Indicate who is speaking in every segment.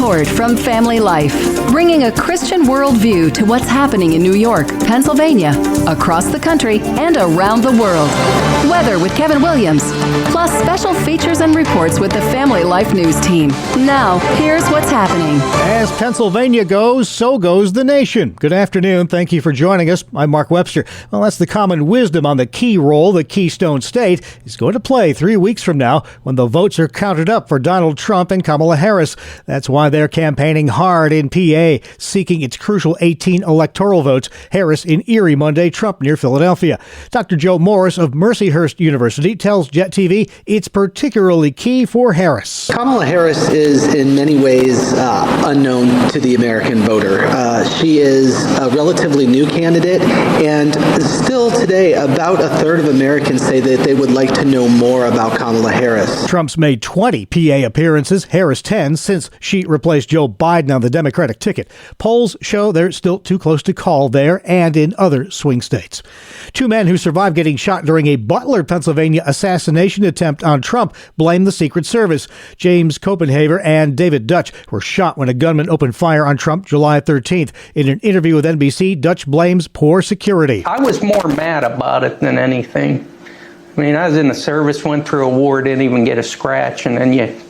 Speaker 1: report from Family Life, bringing a Christian worldview to what's happening in New York, Pennsylvania, across the country, and around the world. Weather with Kevin Williams, plus special features and reports with the Family Life News team. Now, here's what's happening.
Speaker 2: As Pennsylvania goes, so goes the nation. Good afternoon. Thank you for joining us. I'm Mark Webster. Well, that's the common wisdom on the key role the Keystone State is going to play 3 weeks from now when the votes are counted up for Donald Trump and Kamala Harris. That's why they're campaigning hard in PA, seeking its crucial 18 electoral votes. Harris in Erie Monday, Trump near Philadelphia. Dr. Joe Morris of Mercyhurst University tells Jet TV it's particularly key for Harris.
Speaker 3: Kamala Harris is in many ways unknown to the American voter. She is a relatively new candidate, and still today about a third of Americans say that they would like to know more about Kamala Harris.
Speaker 2: Trump's made 20 PA appearances, Harris 10, since she replaced Joe Biden on the Democratic ticket. Polls show they're still too close to call there and in other swing states. Two men who survived getting shot during a Butler, Pennsylvania assassination attempt on Trump blame the Secret Service. James Copenhaver and David Dutch were shot when a gunman opened fire on Trump July 13th. In an interview with NBC, Dutch blames poor security.
Speaker 4: I was more mad about it than anything. I mean, I was in the service, went through a war, didn't even get a scratch, and then you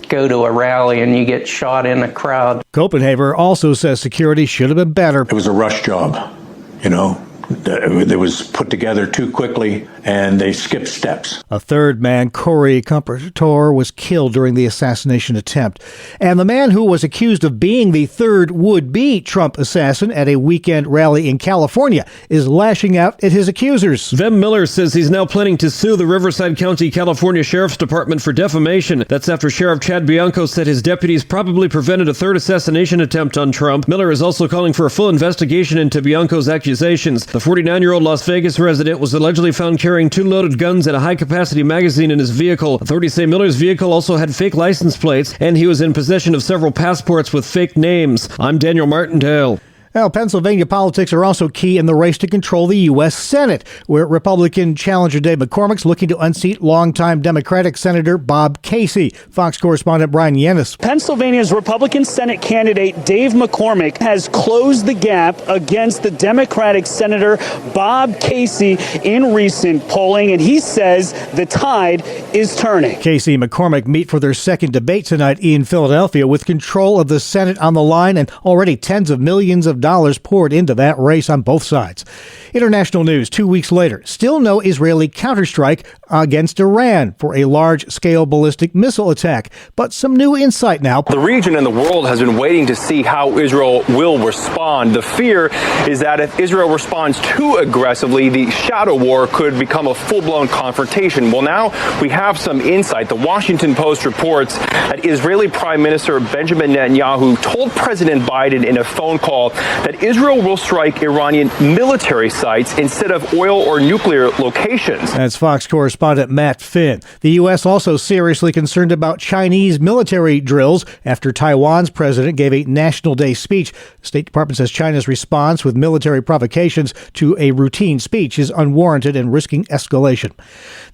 Speaker 4: go to a rally and you get shot in a crowd.
Speaker 2: Copenhaver also says security should have been better.
Speaker 5: It was a rush job, you know. It was put together too quickly, and they skipped steps.
Speaker 2: A third man, Corey Compertor, was killed during the assassination attempt. And the man who was accused of being the third would-be Trump assassin at a weekend rally in California is lashing out at his accusers.
Speaker 6: Vem Miller says he's now planning to sue the Riverside County, California Sheriff's Department for defamation. That's after Sheriff Chad Bianco said his deputies probably prevented a third assassination attempt on Trump. Miller is also calling for a full investigation into Bianco's accusations. The 49-year-old Las Vegas resident was allegedly found carrying 2 loaded guns and a high-capacity magazine in his vehicle. Authorities say Miller's vehicle also had fake license plates, and he was in possession of several passports with fake names. I'm Daniel Martindale.
Speaker 2: Well, Pennsylvania politics are also key in the race to control the U.S. Senate, where Republican challenger Dave McCormick's looking to unseat longtime Democratic Senator Bob Casey. Fox correspondent Brian Yennis.
Speaker 7: Pennsylvania's Republican Senate candidate Dave McCormick has closed the gap against the Democratic Senator Bob Casey in recent polling, and he says the tide is turning.
Speaker 2: Casey and McCormick meet for their second debate tonight in Philadelphia with control of the Senate on the line and already tens of millions of dollars poured into that race on both sides. International news 2 weeks later. Still no Israeli counterstrike against Iran for a large-scale ballistic missile attack. But some new insight now.
Speaker 8: The region and the world has been waiting to see how Israel will respond. The fear is that if Israel responds too aggressively, the shadow war could become a full-blown confrontation. Well, now we have some insight. The Washington Post reports that Israeli Prime Minister Benjamin Netanyahu told President Biden in a phone call that Israel will strike Iranian military sites instead of oil or nuclear locations.
Speaker 2: That's Fox correspondent Matt Finn. The U.S. also seriously concerned about Chinese military drills after Taiwan's president gave a National Day speech. The State Department says China's response with military provocations to a routine speech is unwarranted and risking escalation.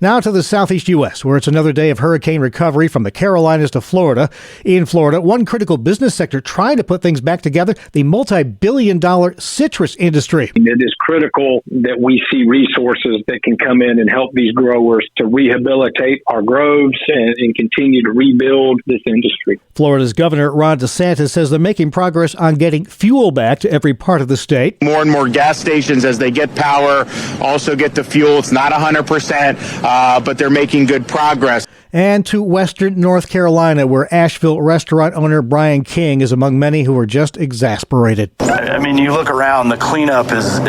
Speaker 2: Now to the southeast U.S., where it's another day of hurricane recovery from the Carolinas to Florida. In Florida, one critical business sector trying to put things back together, the multi-billion-dollar citrus industry.
Speaker 9: It is critical that we see resources that can come in and help these growers to rehabilitate our groves and continue to rebuild this industry.
Speaker 2: Florida's Governor Ron DeSantis says they're making progress on getting fuel back to every part of the state.
Speaker 10: More and more gas stations, as they get power, also get the fuel. It's not 100%, but they're making good progress.
Speaker 2: And to western North Carolina, where Asheville restaurant owner Brian King is among many who are just exasperated.
Speaker 11: I mean, you look around, the cleanup is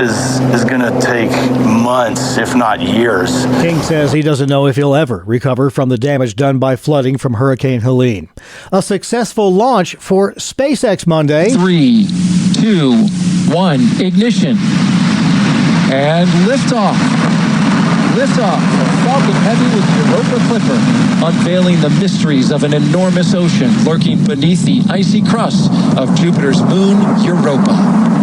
Speaker 11: going to take months, if not years.
Speaker 2: King says he doesn't know if he'll ever recover from the damage done by flooding from Hurricane Helene. A successful launch for SpaceX Monday.
Speaker 12: 3, 2, 1, ignition. And liftoff. Liftoff of Falcon Heavy with Europa Clipper, unveiling the mysteries of an enormous ocean lurking beneath the icy crust of Jupiter's moon, Europa.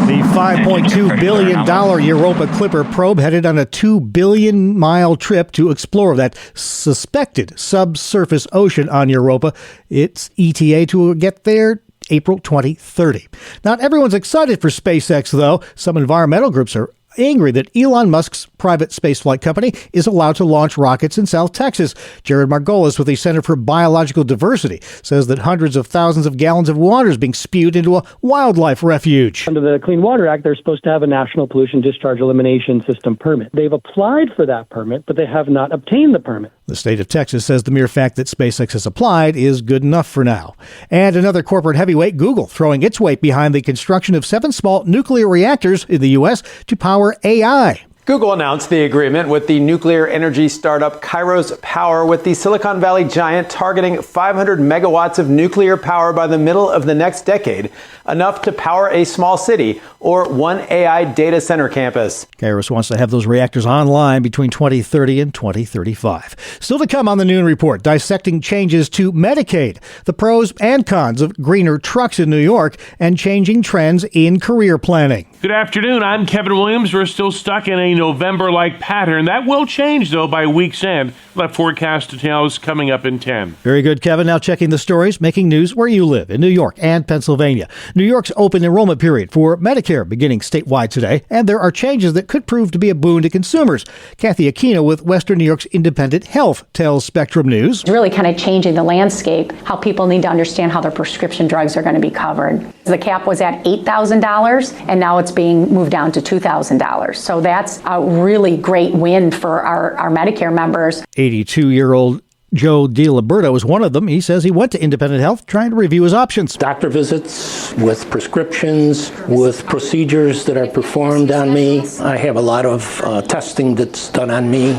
Speaker 2: The $5.2 billion Europa Clipper probe headed on a 2 billion mile trip to explore that suspected subsurface ocean on Europa. Its ETA to get there, April 2030. Not everyone's excited for SpaceX, though. Some environmental groups are angry that Elon Musk's private spaceflight company is allowed to launch rockets in South Texas. Jared Margolis with the Center for Biological Diversity says that hundreds of thousands of gallons of water is being spewed into a wildlife refuge.
Speaker 13: Under the Clean Water Act, they're supposed to have a National Pollution Discharge Elimination System permit. They've applied for that permit, but they have not obtained the permit.
Speaker 2: The state of Texas says the mere fact that SpaceX has applied is good enough for now. And another corporate heavyweight, Google, throwing its weight behind the construction of 7 small nuclear reactors in the U.S. to power AI.
Speaker 14: Google announced the agreement with the nuclear energy startup Kairos Power with the Silicon Valley giant, targeting 500 megawatts of nuclear power by the middle of the next decade, enough to power a small city or one AI data center campus.
Speaker 2: Kairos wants to have those reactors online between 2030 and 2035. Still to come on the Noon Report, dissecting changes to Medicaid, the pros and cons of greener trucks in New York, and changing trends in career planning.
Speaker 15: Good afternoon. I'm Kevin Williams. We're still stuck in a November-like pattern. That will change, though, by week's end. We'll have forecast details coming up in 10.
Speaker 2: Very good, Kevin. Now checking the stories making news where you live in New York and Pennsylvania. New York's open enrollment period for Medicare beginning statewide today, and there are changes that could prove to be a boon to consumers. Kathy Aquino with Western New York's Independent Health tells Spectrum News.
Speaker 16: It's really kind of changing the landscape, how people need to understand how their prescription drugs are going to be covered. The cap was at $8,000, and now it's being moved down to $2,000. So that's a really great win for our Medicare members.
Speaker 2: 82-year-old Joe DiLiberto is one of them. He says he went to Independent Health trying to review his options.
Speaker 17: Doctor visits with prescriptions, with procedures that are performed on me. I have a lot of testing that's done on me,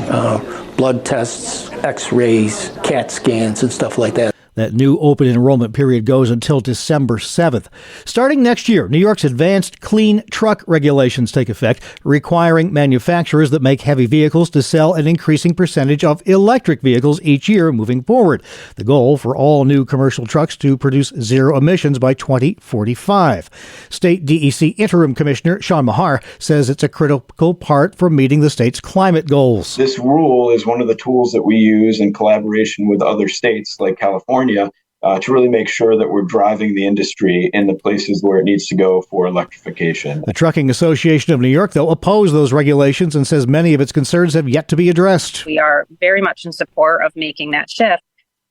Speaker 17: blood tests, x-rays, CAT scans, and stuff like that.
Speaker 2: That new open enrollment period goes until December 7th. Starting next year, New York's advanced clean truck regulations take effect, requiring manufacturers that make heavy vehicles to sell an increasing percentage of electric vehicles each year moving forward. The goal for all new commercial trucks to produce zero emissions by 2045. State DEC Interim Commissioner Sean Mahar says it's a critical part for meeting the state's climate goals.
Speaker 18: This rule is one of the tools that we use in collaboration with other states like California to really make sure that we're driving the industry in the places where it needs to go for electrification.
Speaker 2: The Trucking Association of New York, though, opposed those regulations and says many of its concerns have yet to be addressed.
Speaker 19: We are very much in support of making that shift.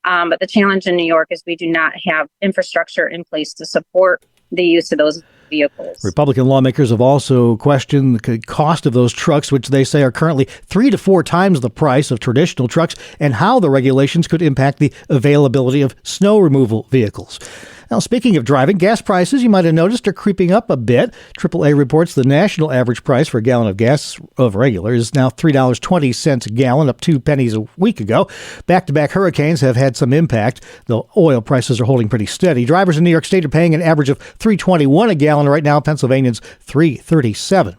Speaker 19: But the challenge in New York is we do not have infrastructure in place to support the use of those vehicles.
Speaker 2: Republican lawmakers have also questioned the cost of those trucks, which they say are currently 3 to 4 times the price of traditional trucks, and how the regulations could impact the availability of snow removal vehicles. Now, speaking of driving, gas prices, you might have noticed, are creeping up a bit. AAA reports the national average price for a gallon of gas of regular is now $3.20 a gallon, up 2 pennies a week ago. Back-to-back hurricanes have had some impact, though oil prices are holding pretty steady. Drivers in New York State are paying an average of $3.21 a gallon right now. Pennsylvanians, $3.37.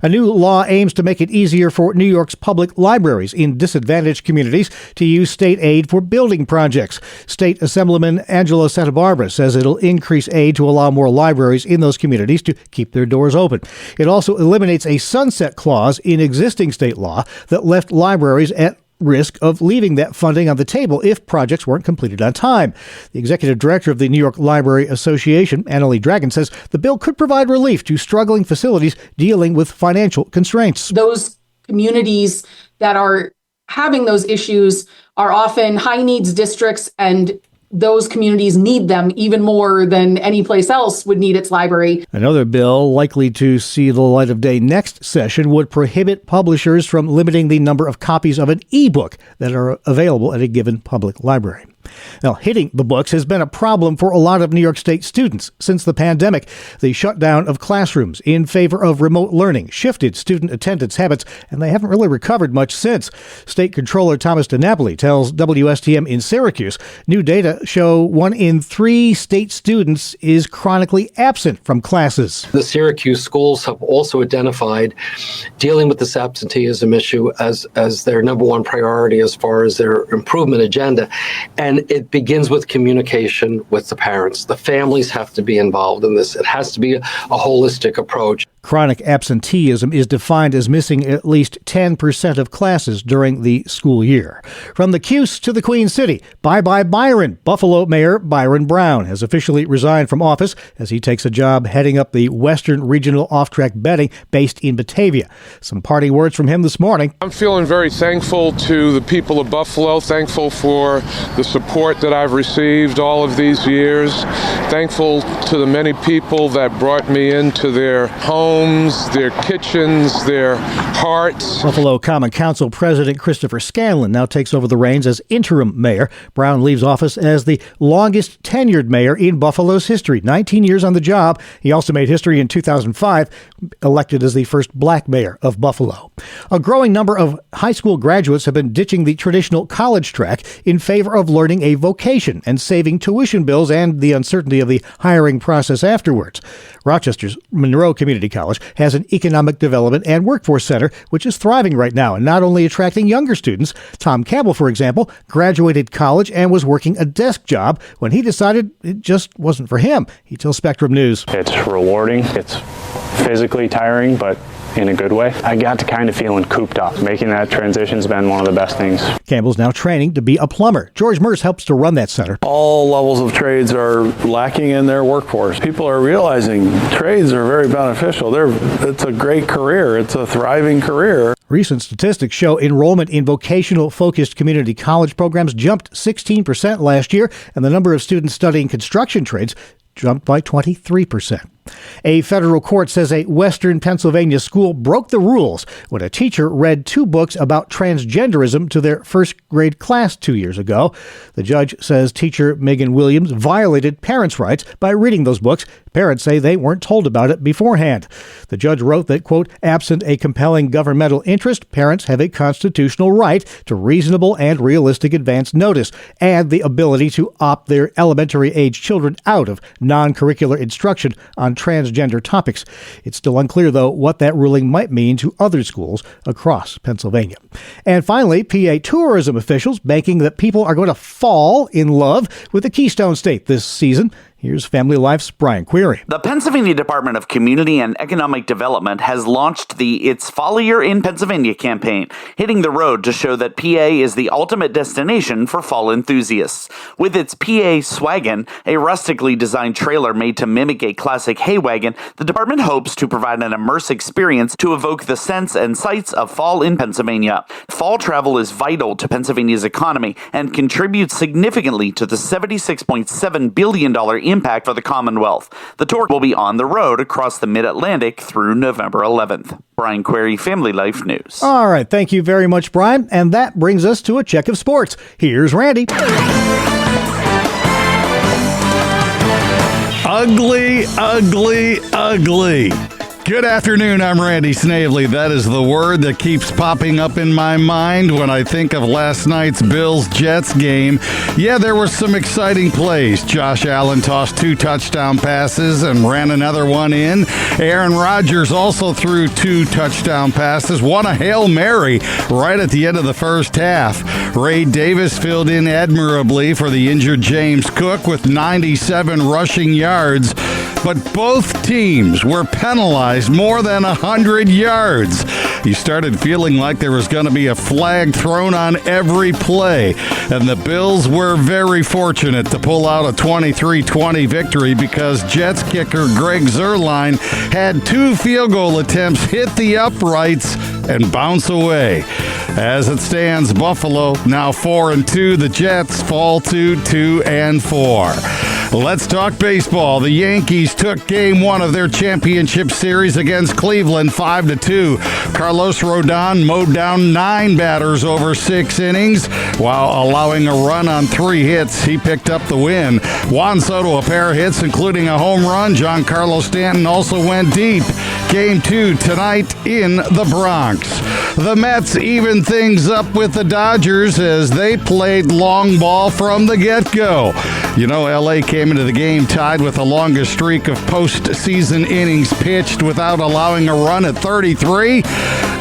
Speaker 2: A new law aims to make it easier for New York's public libraries in disadvantaged communities to use state aid for building projects. State Assemblyman Angela Santa Barbara says it'll increase aid to allow more libraries in those communities to keep their doors open. It also eliminates a sunset clause in existing state law that left libraries at risk of leaving that funding on the table if projects weren't completed on time. The executive director of the New York Library Association, Annalee Dragon, says the bill could provide relief to struggling facilities dealing with financial constraints.
Speaker 20: Those communities that are having those issues are often high needs districts, and those communities need them even more than any place else would need its library.
Speaker 2: Another bill likely to see the light of day next session would prohibit publishers from limiting the number of copies of an e-book that are available at a given public library. Now, hitting the books has been a problem for a lot of New York State students. Since the pandemic, the shutdown of classrooms in favor of remote learning shifted student attendance habits, and they haven't really recovered much since. State Controller Thomas DiNapoli tells WSTM in Syracuse new data show 1 in 3 state students is chronically absent from classes.
Speaker 21: The Syracuse schools have also identified dealing with this absenteeism issue as their number one priority as far as their improvement agenda. And it begins with communication with the parents. The families have to be involved in this. It has to be a holistic approach.
Speaker 2: Chronic absenteeism is defined as missing at least 10% of classes during the school year. From the Cuse to the Queen City, bye-bye Byron. Buffalo Mayor Byron Brown has officially resigned from office as he takes a job heading up the Western Regional Off-Track Betting based in Batavia. Some parting words from him this morning.
Speaker 1: I'm feeling very thankful to the people of Buffalo, thankful for the support that I've received all of these years, thankful to the many people that brought me into their homes, their kitchens, their hearts.
Speaker 2: Buffalo Common Council President Christopher Scanlon now takes over the reins as interim mayor. Brown leaves office as the longest tenured mayor in Buffalo's history, 19 years on the job. He also made history in 2005, elected as the first black mayor of Buffalo. A growing number of high school graduates have been ditching the traditional college track in favor of learning a vocation and saving tuition bills and the uncertainty of the hiring process afterwards. Rochester's Monroe Community College has an economic development and workforce center, which is thriving right now and not only attracting younger students. Tom Campbell, for example, graduated college and was working a desk job when he decided it just wasn't for him. He tells Spectrum News.
Speaker 22: It's rewarding. It's physically tiring, but in a good way. I got to kind of feeling cooped up. Making that transition's been one of the best things.
Speaker 2: Campbell's now training to be a plumber. George Merce helps to run that center.
Speaker 23: All levels of trades are lacking in their workforce. People are realizing trades are very beneficial. It's a great career. It's a thriving career.
Speaker 2: Recent statistics show enrollment in vocational-focused community college programs jumped 16% last year, and the number of students studying construction trades jumped by 23%. A federal court says a Western Pennsylvania school broke the rules when a teacher read 2 books about transgenderism to their first grade class 2 years ago. The judge says teacher Megan Williams violated parents' rights by reading those books. Parents say they weren't told about it beforehand. The judge wrote that, quote, absent a compelling governmental interest, parents have a constitutional right to reasonable and realistic advance notice and the ability to opt their elementary-age children out of non-curricular instruction on transgender topics. It's still unclear, though, what that ruling might mean to other schools across Pennsylvania. And finally, PA tourism officials banking that people are going to fall in love with the Keystone State this season. Here's Family Life's Brian Query.
Speaker 24: The Pennsylvania Department of Community and Economic Development has launched the It's Fall Year in Pennsylvania campaign, hitting the road to show that PA is the ultimate destination for fall enthusiasts. With its PA Swagon, a rustically designed trailer made to mimic a classic hay wagon, the department hopes to provide an immersive experience to evoke the sense and sights of fall in Pennsylvania. Fall travel is vital to Pennsylvania's economy and contributes significantly to the $76.7 billion impact for the Commonwealth. The tour will be on the road across the Mid-Atlantic through November 11th. Brian Query, Family Life News.
Speaker 2: All right, thank you very much, Brian. And that brings us to a check of sports. Here's Randy.
Speaker 25: Ugly, ugly, ugly. Good afternoon, I'm Randy Snavely. That is the word that keeps popping up in my mind when I think of last night's Bills-Jets game. Yeah, there were some exciting plays. Josh Allen tossed 2 touchdown passes and ran another one in. Aaron Rodgers also threw 2 touchdown passes, won a Hail Mary right at the end of the first half. Ray Davis filled in admirably for the injured James Cook with 97 rushing yards. But both teams were penalized more than 100 yards. You started feeling like there was going to be a flag thrown on every play. And the Bills were very fortunate to pull out a 23-20 victory because Jets kicker Greg Zuerlein had 2 field goal attempts hit the uprights and bounce away. As it stands, Buffalo now 4-2. The Jets fall to 2-4. Let's talk baseball. The Yankees took Game 1 of their championship series against Cleveland 5-2. Carlos Rodon mowed down 9 batters over 6 innings while allowing a run on 3 hits. He picked up the win. Juan Soto a pair of hits, including a home run. Giancarlo Stanton also went deep. Game 2 tonight in the Bronx. The Mets evened things up with the Dodgers as they played long ball from the get-go. You know, LA came into the game tied with the longest streak of postseason innings pitched without allowing a run at 33.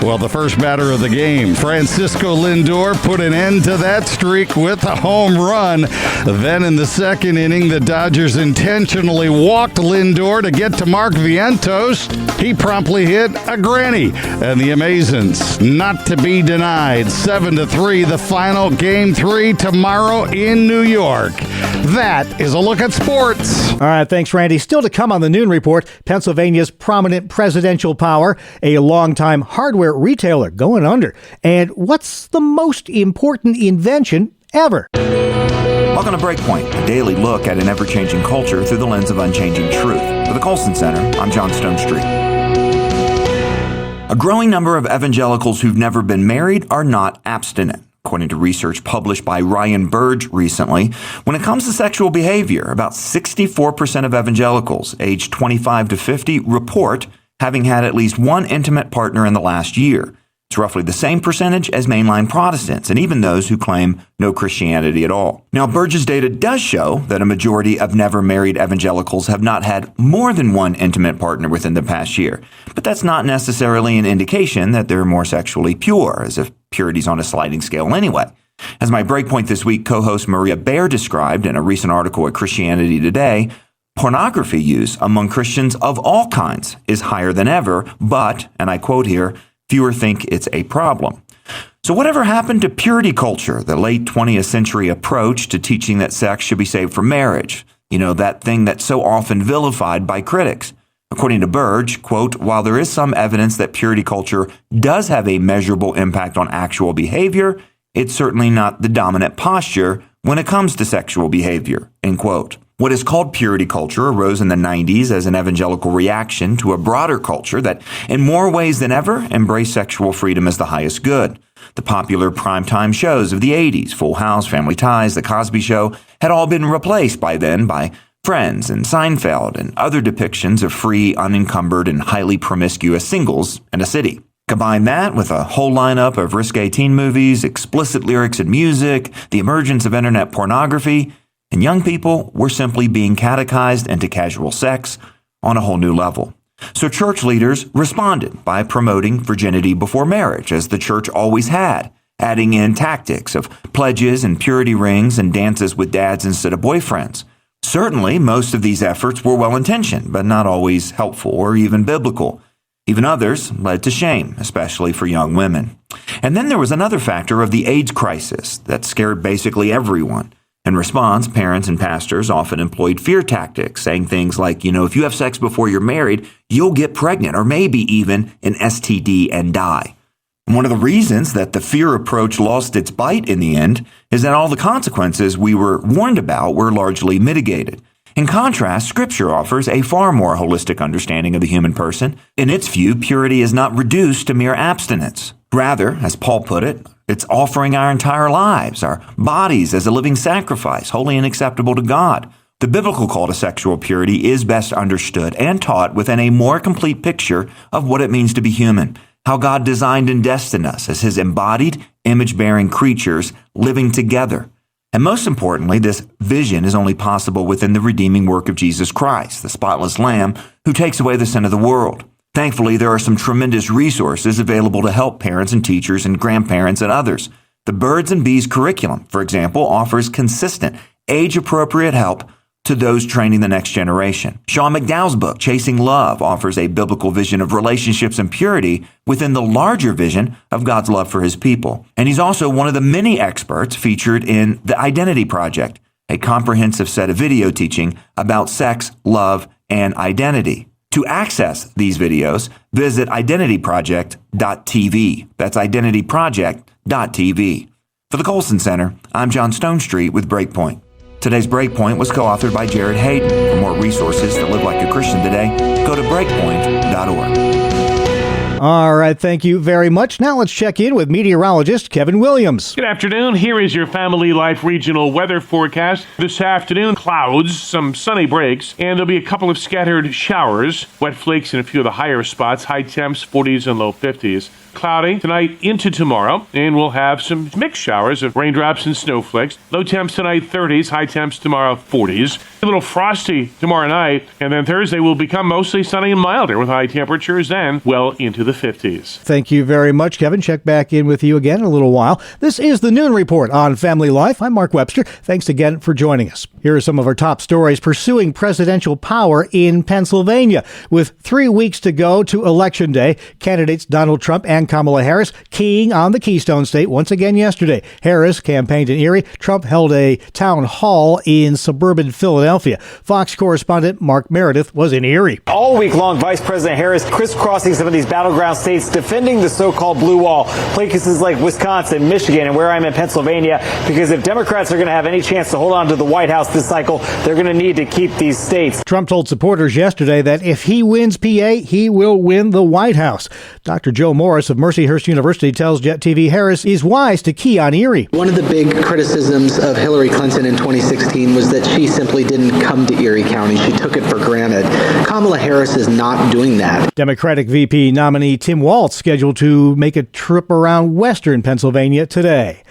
Speaker 25: Well, the first batter of the game, Francisco Lindor, put an end to that streak with a home run. Then in the second inning, the Dodgers intentionally walked Lindor to get to Mark Vientos. He promptly hit a granny. And the Amazons, not to be denied, 7-3, the final Game 3 tomorrow in New York. That is a look at sports.
Speaker 2: All right, thanks, Randy. Still to come on the Noon Report, Pennsylvania's prominent presidential power, a longtime hardware retailer going under, and what's the most important invention ever?
Speaker 3: Welcome to Breakpoint, a daily look at an ever-changing culture through the lens of unchanging truth. For the Colson Center, I'm John Stonestreet. A growing number of evangelicals who've never been married are not abstinent. According to research published by Ryan Burge recently, when it comes to sexual behavior, about 64% of evangelicals aged 25 to 50 report having had at least one intimate partner in the last year. It's roughly the same percentage as mainline Protestants and even those who claim no Christianity at all. Now, Burge's data does show that a majority of never married evangelicals have not had more than one intimate partner within the past year. But that's not necessarily an indication that they're more sexually pure, as if purity's on a sliding scale anyway. As my Breakpoint This Week co-host Maria Baer described in a recent article at Christianity Today, pornography use among Christians of all kinds is higher than ever, but, and I quote here, fewer think it's a problem. So whatever happened to purity culture, the late 20th century approach to teaching that sex should be saved for marriage? You know, that thing that's so often vilified by critics. According to Burge, quote, while there is some evidence that purity culture does have a measurable impact on actual behavior, it's certainly not the dominant posture when it comes to sexual behavior, end quote. What is called purity culture arose in the 90s as an evangelical reaction to a broader culture that, in more ways than ever, embraced sexual freedom as the highest good. The popular primetime shows of the 80s, Full House, Family Ties, The Cosby Show, had all been replaced by then by Friends and Seinfeld and other depictions of free, unencumbered, and highly promiscuous singles in a city. Combine that with a whole lineup of risque teen movies, explicit lyrics and music, the emergence of internet pornography, and young people were simply being catechized into casual sex on a whole new level. So church leaders responded by promoting virginity before marriage, as the church always had, adding in tactics of pledges and purity rings and dances with dads instead of boyfriends. Certainly, most of these efforts were well-intentioned, but not always helpful or even biblical. Even others led to shame, especially for young women. And then there was another factor of the AIDS crisis that scared basically everyone. In response, parents and pastors often employed fear tactics, saying things like, if you have sex before you're married, you'll get pregnant or maybe even an STD and die. And one of the reasons that the fear approach lost its bite in the end is that all the consequences we were warned about were largely mitigated. In contrast, Scripture offers a far more holistic understanding of the human person. In its view, purity is not reduced to mere abstinence. Rather, as Paul put it, it's offering our entire lives, our bodies as a living sacrifice, holy and acceptable to God. The biblical call to sexual purity is best understood and taught within a more complete picture of what it means to be human, how God designed and destined us as his embodied, image-bearing creatures living together. And most importantly, this vision is only possible within the redeeming work of Jesus Christ, the spotless Lamb who takes away the sin of the world. Thankfully, there are some tremendous resources available to help parents and teachers and grandparents and others. The Birds and Bees curriculum, for example, offers consistent, age-appropriate help to those training the next generation. Sean McDowell's book, Chasing Love, offers a biblical vision of relationships and purity within the larger vision of God's love for his people. And he's also one of the many experts featured in The Identity Project, a comprehensive set of video teaching about sex, love, and identity. To access these videos, visit identityproject.tv. That's identityproject.tv. For the Colson Center, I'm John Stonestreet with Breakpoint. Today's Breakpoint was co-authored by Jared Hayden. For more resources that live like a Christian today, go to breakpoint.org.
Speaker 2: All right, thank you very much. Now let's check in with meteorologist Kevin Williams.
Speaker 15: Good afternoon. Here is your Family Life regional weather forecast. This afternoon, clouds, some sunny breaks, and there'll be a couple of scattered showers. Wet flakes in a few of the higher spots, high temps, 40s and low 50s. Cloudy tonight into tomorrow, and we'll have some mixed showers of raindrops and snowflakes. Low temps tonight, 30s, high temps tomorrow, 40s. A little frosty tomorrow night, and then Thursday will become mostly sunny and milder with high temperatures then well into the 50s.
Speaker 2: Thank you very much, Kevin. Check back in with you again in a little while. This is the Noon Report on Family Life. I'm Mark Webster. Thanks again for joining us. Here are some of our top stories pursuing presidential power in Pennsylvania. With 3 weeks to go to Election Day, candidates Donald Trump and Kamala Harris keying on the Keystone State once again yesterday. Harris campaigned in Erie. Trump held a town hall in suburban Philadelphia. Fox correspondent Mark Meredith was in Erie.
Speaker 4: All week long, Vice President Harris crisscrossing some of these battleground states, defending the so-called blue wall, places like Wisconsin, Michigan, and where I'm in Pennsylvania, because if Democrats are going to have any chance to hold on to the White House this cycle, they're going to need to keep these states.
Speaker 2: Trump told supporters yesterday that if he wins PA, he will win the White House. Dr. Joe Morris of Mercyhurst University tells Jet TV Harris is wise to key on Erie.
Speaker 5: One of the big criticisms of Hillary Clinton in 2016 was that she simply didn't come to Erie County. She took it for granted. Kamala Harris is not doing that.
Speaker 2: Democratic VP nominee Tim Walz scheduled to make a trip around western Pennsylvania today.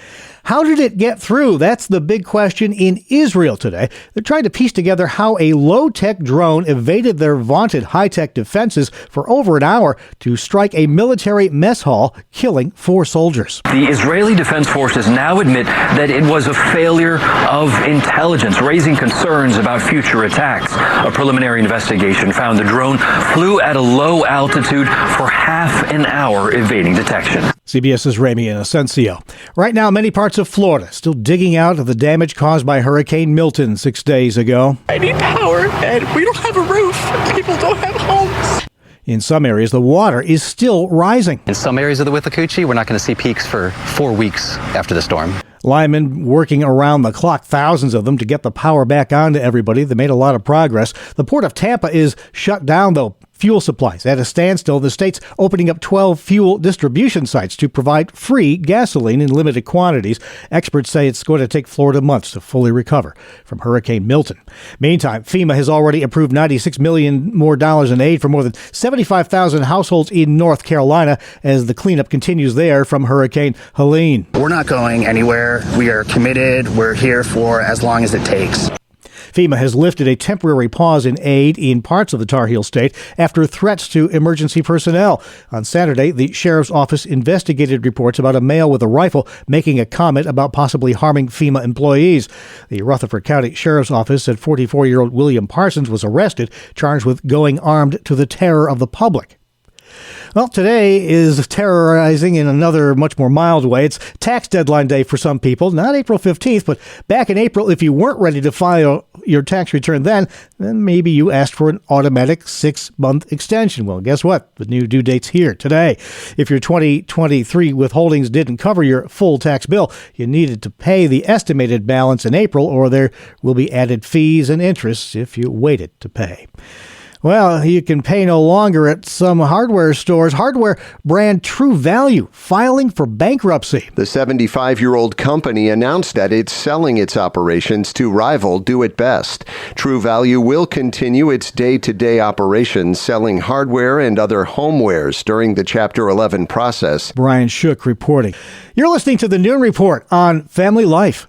Speaker 2: How did it get through? That's the big question in Israel today. They're trying to piece together how a low-tech drone evaded their vaunted high-tech defenses for over an hour to strike a military mess hall, killing 4 soldiers.
Speaker 6: The Israeli Defense Forces now admit that it was a failure of intelligence, raising concerns about future attacks. A preliminary investigation found the drone flew at a low altitude for half an hour, evading detection.
Speaker 2: CBS's Ramy Inocencio. Right now, many parts of Florida still digging out of the damage caused by Hurricane Milton 6 days ago.
Speaker 7: I need power, and we don't have a roof. People don't have homes.
Speaker 2: In some areas, the water is still rising.
Speaker 8: In some areas of the Withlacoochee, we're not going to see peaks for 4 weeks after the storm.
Speaker 2: Linemen working around the clock, thousands of them, to get the power back on to everybody. They made a lot of progress. The Port of Tampa is shut down, though. Fuel supplies at a standstill. The state's opening up 12 fuel distribution sites to provide free gasoline in limited quantities. Experts say it's going to take Florida months to fully recover from Hurricane Milton. Meantime, FEMA has already approved $96 million more in aid for more than 75,000 households in North Carolina as the cleanup continues there from Hurricane Helene.
Speaker 26: We're not going anywhere. We are committed. We're here for as long as it takes.
Speaker 2: FEMA has lifted a temporary pause in aid in parts of the Tar Heel state after threats to emergency personnel. On Saturday, the sheriff's office investigated reports about a male with a rifle making a comment about possibly harming FEMA employees. The Rutherford County Sheriff's Office said 44-year-old William Parsons was arrested, charged with going armed to the terror of the public. Well, today is terrorizing in another much more mild way. It's tax deadline day for some people, not April 15th, but back in April, if you weren't ready to file your tax return then maybe you asked for an automatic 6-month extension. Well, guess what? The new due date's here today. If your 2023 withholdings didn't cover your full tax bill, you needed to pay the estimated balance in April, or there will be added fees and interest if you waited to pay. Well, you can pay no longer at some hardware stores. Hardware brand True Value filing for bankruptcy.
Speaker 27: The 75-year-old company announced that it's selling its operations to rival Do It Best. True Value will continue its day-to-day operations selling hardware and other homewares during the Chapter 11 process.
Speaker 2: Brian Shook reporting. You're listening to the Noon Report on Family Life.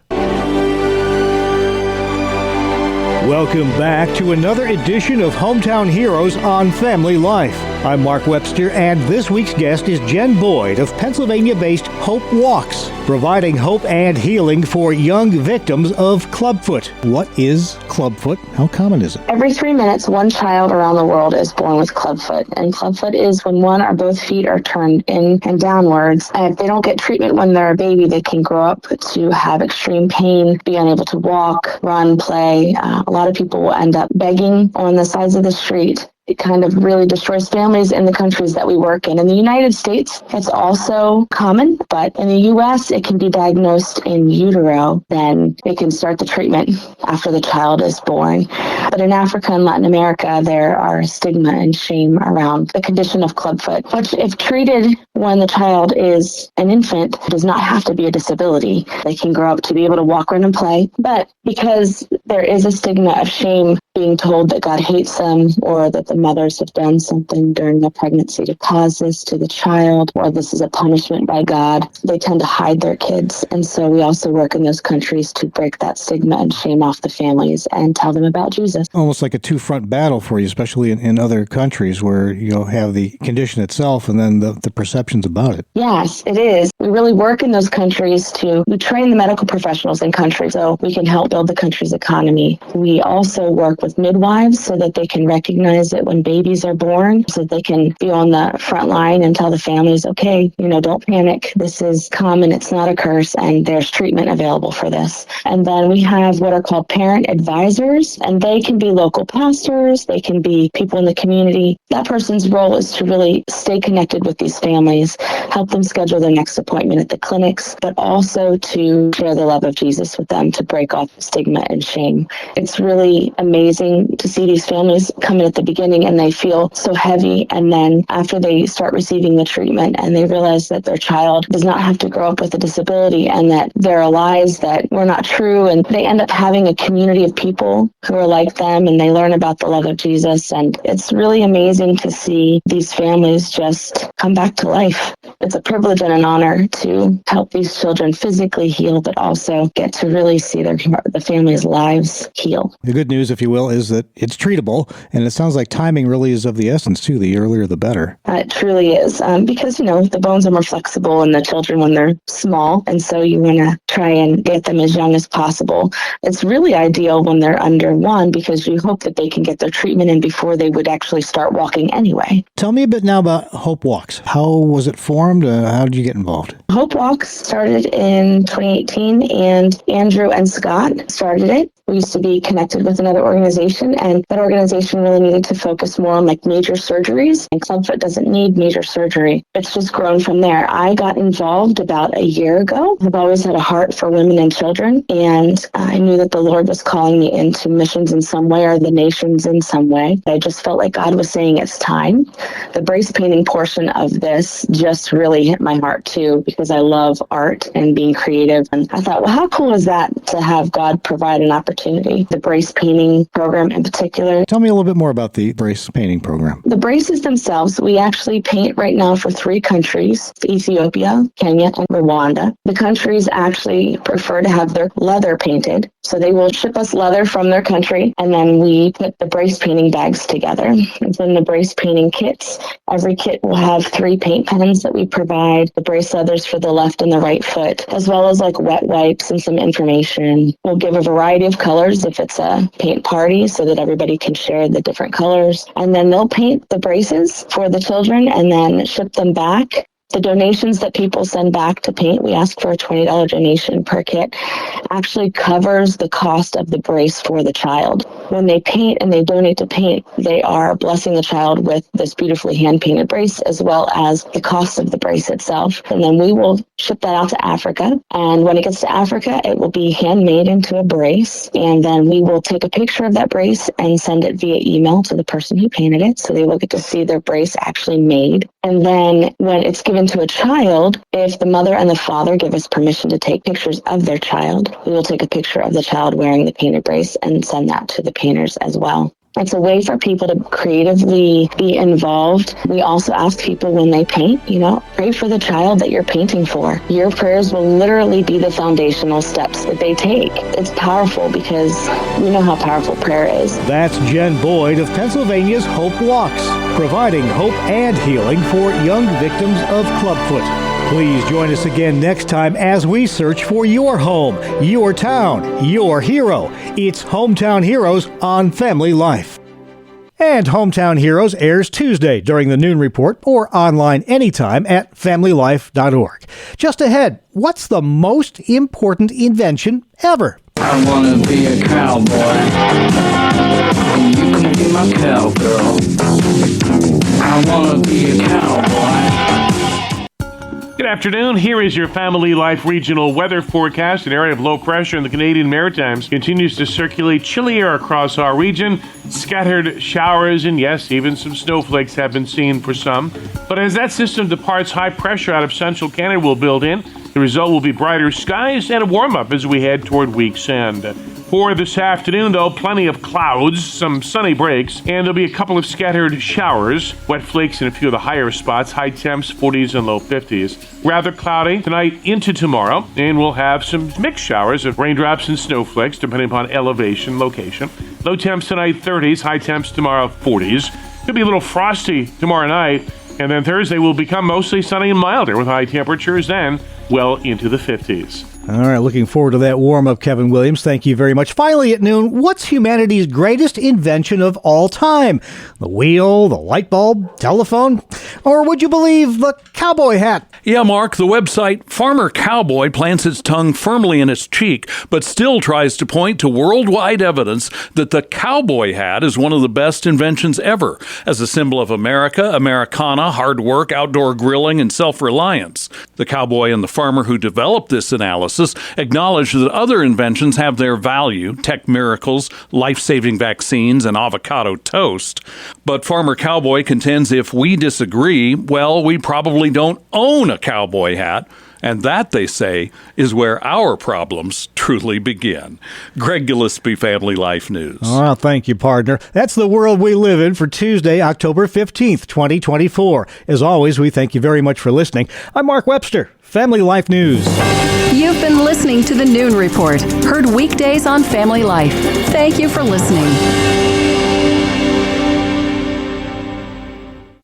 Speaker 2: Welcome back to another edition of Hometown Heroes on Family Life. I'm Mark Webster, and this week's guest is Jen Boyd of Pennsylvania-based Hope Walks, providing hope and healing for young victims of clubfoot. What is clubfoot? How common is it?
Speaker 28: Every 3 minutes, one child around the world is born with clubfoot. And clubfoot is when one or both feet are turned in and downwards. And if they don't get treatment when they're a baby, they can grow up to have extreme pain, be unable to walk, run, play. A lot of people will end up begging on the sides of the street. it kind of really destroys families in the countries that we work in. In the United States, it's also common, but in the U.S., it can be diagnosed in utero. Then they can start the treatment after the child is born. But in Africa and Latin America, there are stigma and shame around the condition of clubfoot, which, if treated when the child is an infant, does not have to be a disability. They can grow up to be able to walk, run, and play. But because there is a stigma of shame, being told that God hates them, or that the mothers have done something during their pregnancy to cause this to the child, or this is a punishment by God, they tend to hide their kids. And so we also work in those countries to break that stigma and shame off the families and tell them about Jesus.
Speaker 2: Almost like a two-front battle for you, especially in other countries where you'll have the condition itself and then the perceptions about it.
Speaker 28: Yes, it is. We really work in those countries we train the medical professionals in countries so we can help build the country's economy. We also work with midwives so that they can recognize it when babies are born, so that they can be on the front line and tell the families, okay, don't panic. This is common. It's not a curse, and there's treatment available for this. And then we have what are called parent advisors, and they can be local pastors. They can be people in the community. That person's role is to really stay connected with these families, help them schedule their next appointment at the clinics, but also to share the love of Jesus with them, to break off stigma and shame. It's really amazing to see these families come in at the beginning and they feel so heavy, and then after they start receiving the treatment and they realize that their child does not have to grow up with a disability, and that there are lies that were not true, and they end up having a community of people who are like them, and they learn about the love of Jesus. And it's really amazing to see these families just come back to life. It's a privilege and an honor to help these children physically heal, but also get to really see the families' lives heal.
Speaker 2: The good news, if you will, is that it's treatable, and it sounds like timing really is of the essence, too. The earlier, the better.
Speaker 28: It truly is, because, the bones are more flexible in the children when they're small, and so you want to try and get them as young as possible. It's really ideal when they're under 1, because you hope that they can get their treatment in before they would actually start walking anyway.
Speaker 2: Tell me a bit now about Hope Walks. How was it formed? How did you get involved?
Speaker 28: Hope Walks started in 2018, and Andrew and Scott started it. We used to be connected with another organization, and that organization really needed to focus more on major surgeries, and clubfoot doesn't need major surgery. It's just grown from there. I got involved about a year ago. I've always had a heart for women and children, and I knew that the Lord was calling me into missions in some way, or the nations in some way. I just felt like God was saying it's time. The brace painting portion of this just really hit my heart too, because I love art and being creative. And I thought, well, how cool is that to have God provide an opportunity? The brace painting program in particular.
Speaker 2: Tell me a little bit more about the brace painting program.
Speaker 28: The braces themselves, we actually paint right now for 3 countries: Ethiopia, Kenya, and Rwanda. The countries actually prefer to have their leather painted, so they will ship us leather from their country, and then we put the brace painting bags together. And then the brace painting kits, every kit will have 3 paint pens that we provide, the brace leathers for the left and the right foot, as well as wet wipes and some information. We'll give a variety of colors if it's a paint party, so that everybody can share the different colors. And then they'll paint the braces for the children and then ship them back. The donations that people send back to paint, we ask for a $20 donation per kit, actually covers the cost of the brace for the child. When they paint and they donate to paint, they are blessing the child with this beautifully hand-painted brace, as well as the cost of the brace itself. And then we will ship that out to Africa. And when it gets to Africa, it will be handmade into a brace. And then we will take a picture of that brace and send it via email to the person who painted it, so they will get to see their brace actually made. And then when it's given to a child, if the mother and the father give us permission to take pictures of their child, we will take a picture of the child wearing the painted brace and send that to the painters as well. It's a way for people to creatively be involved. We also ask people when they paint, pray for the child that you're painting for. Your prayers will literally be the foundational steps that they take. It's powerful because we know how powerful prayer is.
Speaker 2: That's Jen Boyd of Pennsylvania's Hope Walks, providing hope and healing for young victims of clubfoot. Please join us again next time as we search for your home, your town, your hero. It's Hometown Heroes on Family Life. And Hometown Heroes airs Tuesday during the noon report or online anytime at familylife.org. Just ahead, what's the most important invention ever?
Speaker 9: I want to be a cowboy, and you can be my cowgirl. I wanna be a cowboy.
Speaker 15: Good afternoon. Here is your Family Life regional weather forecast. An area of low pressure in the Canadian Maritimes continues to circulate chilly air across our region. Scattered showers and, yes, even some snowflakes have been seen for some. But as that system departs, high pressure out of central Canada will build in. The result will be brighter skies and a warm-up as we head toward week's end. For this afternoon, though, plenty of clouds, some sunny breaks, and there'll be a couple of scattered showers, wet flakes in a few of the higher spots, high temps, 40s and low 50s. Rather cloudy tonight into tomorrow, and we'll have some mixed showers of raindrops and snowflakes, depending upon elevation, location. Low temps tonight, 30s, high temps tomorrow, 40s. Could be a little frosty tomorrow night, and then Thursday will become mostly sunny and milder with high temperatures then well into the 50s.
Speaker 2: All right, looking forward to that warm-up, Kevin Williams. Thank you very much. Finally at noon, what's humanity's greatest invention of all time? The wheel, the light bulb, telephone? Or would you believe the cowboy hat?
Speaker 10: Yeah, Mark, the website Farmer Cowboy plants its tongue firmly in its cheek, but still tries to point to worldwide evidence that the cowboy hat is one of the best inventions ever, as a symbol of America, Americana, hard work, outdoor grilling, and self-reliance. The cowboy and the farmer who developed this analysis acknowledge that other inventions have their value, tech miracles, life-saving vaccines, and avocado toast. But Farmer Cowboy contends if we disagree, well, we probably don't own a cowboy hat. And that, they say, is where our problems truly begin. Greg Gillespie, Family Life News.
Speaker 2: Oh, thank you, partner. That's the world we live in for Tuesday, October 15th, 2024. As always, we thank you very much for listening. I'm Mark Webster, Family Life News.
Speaker 11: You've been listening to the Noon Report, heard weekdays on Family Life. Thank you for listening.